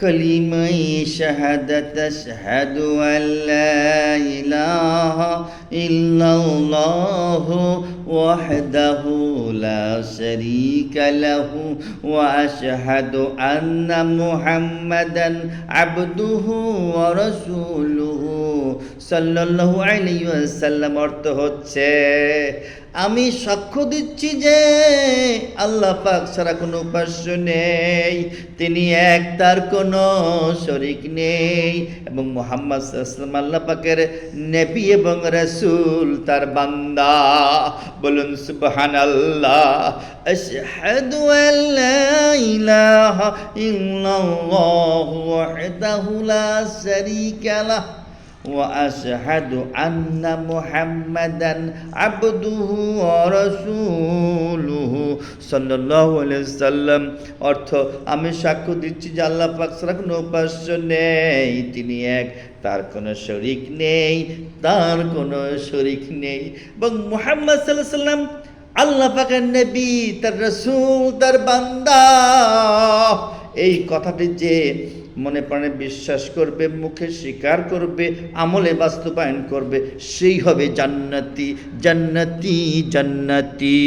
কলিমাই শাহাদাত আশহাদু আল্লা ইলাহা ইল্লাল্লাহু ওয়াহদাহু লা শারীকা লাহু ওয়া আশহাদু আন্না মুহাম্মাদান আবদুহু ওয়া রাসূলুহু সাল্লাল্লাহু আলাইহি ওয়াসাল্লাম। অর্থ হচ্ছে, আমি সাক্ষ্য দিচ্ছি যে আল্লাহ পাক ছাড়া কোনো উপাস্য নেই, তিনি এক, তার কোনো শরীক নেই, এবং মুহাম্মদ সাল্লাল্লাহু আলাইহি ওয়াসাল্লাম আল্লাহ পাকের নবী এবং রাসূল, তার বান্দা। বলুন সুবহানাল্লাহ। আশহাদু আল্লা ইলাহা ইল্লাল্লাহু ওয়াহদাহু লা শারীকা লাহু ওয়া আশহাদু আন্না মুহাম্মাদান আবদুহু ওয়া রাসূলুহু সাল্লাল্লাহু আলাইহি ওয়াসাল্লাম। অর্থ, আমি সাক্ষ্য দিচ্ছি যে আল্লাহ পাক ছাড়া কোনো উপাস্য নেই, তিনি এক, তার কোনো শরীক নেই, তার কোনো শরীক নেই, এবং মুহাম্মদ সাল্লাল্লাহু আলাইহি ওয়াসাল্লাম আল্লাহ পাকের নবী, তার রাসূল, তার বান্দা। এই কথাটি যে মনে প্রাণে বিশ্বাস করবে, মুখে স্বীকার করবে, আমলে বাস্তবায়ন করবে, সেই হবে জান্নাতি জান্নাতি জান্নাতি।